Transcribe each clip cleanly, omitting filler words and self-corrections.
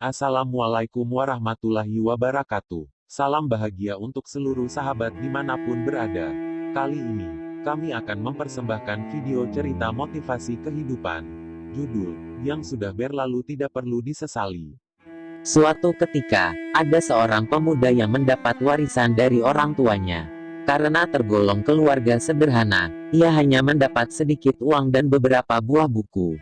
Assalamualaikum warahmatullahi wabarakatuh. Salam bahagia untuk seluruh sahabat dimanapun berada. Kali ini, kami akan mempersembahkan video cerita motivasi kehidupan. Judul, yang sudah berlalu tidak perlu disesali. Suatu ketika, ada seorang pemuda yang mendapat warisan dari orang tuanya. Karena tergolong keluarga sederhana, ia hanya mendapat sedikit uang dan beberapa buah buku.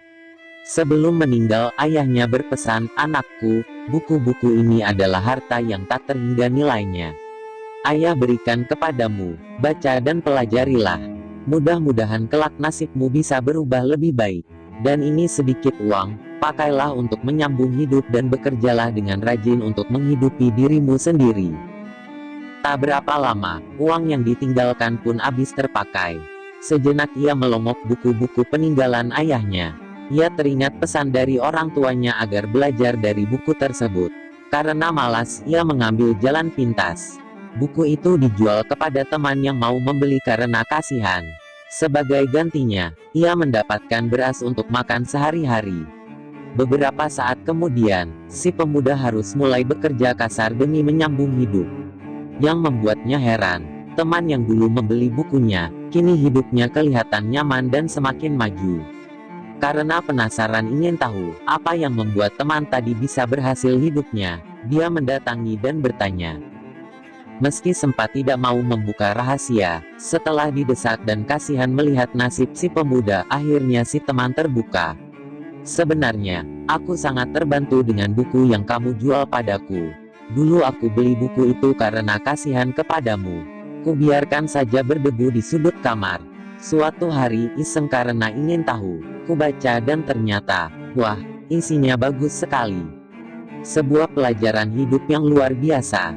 Sebelum meninggal, ayahnya berpesan, "Anakku, buku-buku ini adalah harta yang tak terhingga nilainya. Ayah berikan kepadamu, baca dan pelajarilah. Mudah-mudahan kelak nasibmu bisa berubah lebih baik. Dan ini sedikit uang, pakailah untuk menyambung hidup dan bekerjalah dengan rajin untuk menghidupi dirimu sendiri." Tak berapa lama, uang yang ditinggalkan pun habis terpakai. Sejenak ia melongok buku-buku peninggalan ayahnya. Ia teringat pesan dari orang tuanya agar belajar dari buku tersebut. Karena malas, ia mengambil jalan pintas. Buku itu dijual kepada teman yang mau membeli karena kasihan. Sebagai gantinya, ia mendapatkan beras untuk makan sehari-hari. Beberapa saat kemudian, si pemuda harus mulai bekerja kasar demi menyambung hidup. Yang membuatnya heran, teman yang dulu membeli bukunya, kini hidupnya kelihatan nyaman dan semakin maju. Karena penasaran ingin tahu, apa yang membuat teman tadi bisa berhasil hidupnya, dia mendatangi dan bertanya. Meski sempat tidak mau membuka rahasia, setelah didesak dan kasihan melihat nasib si pemuda, akhirnya si teman terbuka. "Sebenarnya, aku sangat terbantu dengan buku yang kamu jual padaku. Dulu aku beli buku itu karena kasihan kepadamu. Kubiarkan saja berdebu di sudut kamar. Suatu hari, iseng karena ingin tahu, kubaca dan ternyata, wah, isinya bagus sekali. Sebuah pelajaran hidup yang luar biasa."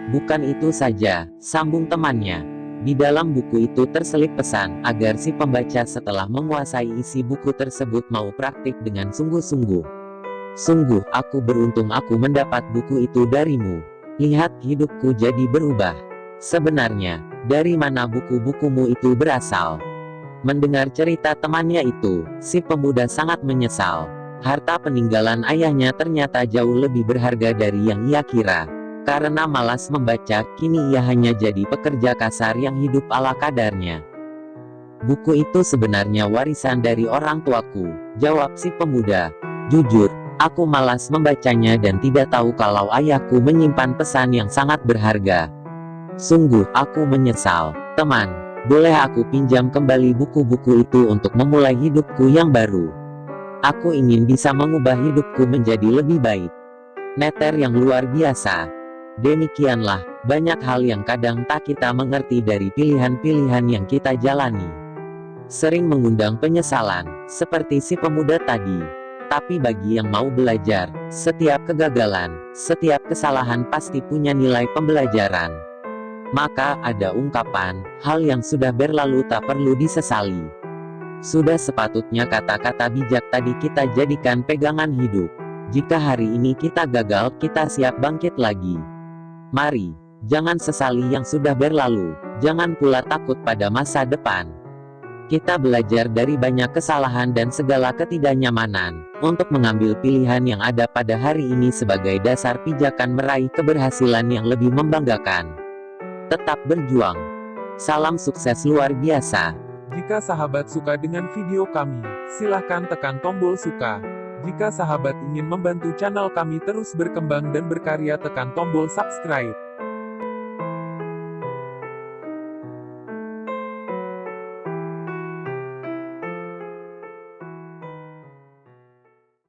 "Bukan itu saja," sambung temannya. "Di dalam buku itu terselip pesan, agar si pembaca setelah menguasai isi buku tersebut mau praktik dengan sungguh-sungguh. Sungguh, aku beruntung aku mendapat buku itu darimu. Lihat hidupku jadi berubah. Sebenarnya, dari mana buku-bukumu itu berasal?" Mendengar cerita temannya itu, si pemuda sangat menyesal. Harta peninggalan ayahnya ternyata jauh lebih berharga dari yang ia kira. Karena malas membaca, kini ia hanya jadi pekerja kasar yang hidup ala kadarnya. "Buku itu sebenarnya warisan dari orang tuaku," jawab si pemuda. "Jujur, aku malas membacanya dan tidak tahu kalau ayahku menyimpan pesan yang sangat berharga. Sungguh, aku menyesal. Teman, boleh aku pinjam kembali buku-buku itu untuk memulai hidupku yang baru? Aku ingin bisa mengubah hidupku menjadi lebih baik." Neter yang luar biasa. Demikianlah, banyak hal yang kadang tak kita mengerti dari pilihan-pilihan yang kita jalani. Sering mengundang penyesalan, seperti si pemuda tadi. Tapi bagi yang mau belajar, setiap kegagalan, setiap kesalahan pasti punya nilai pembelajaran. Maka, ada ungkapan, hal yang sudah berlalu tak perlu disesali. Sudah sepatutnya kata-kata bijak tadi kita jadikan pegangan hidup. Jika hari ini kita gagal, kita siap bangkit lagi. Mari, jangan sesali yang sudah berlalu, jangan pula takut pada masa depan. Kita belajar dari banyak kesalahan dan segala ketidaknyamanan, untuk mengambil pilihan yang ada pada hari ini sebagai dasar pijakan meraih keberhasilan yang lebih membanggakan. Tetap berjuang. Salam sukses luar biasa. Jika sahabat suka dengan video kami, silahkan tekan tombol suka. Jika sahabat ingin membantu channel kami terus berkembang dan berkarya, tekan tombol subscribe.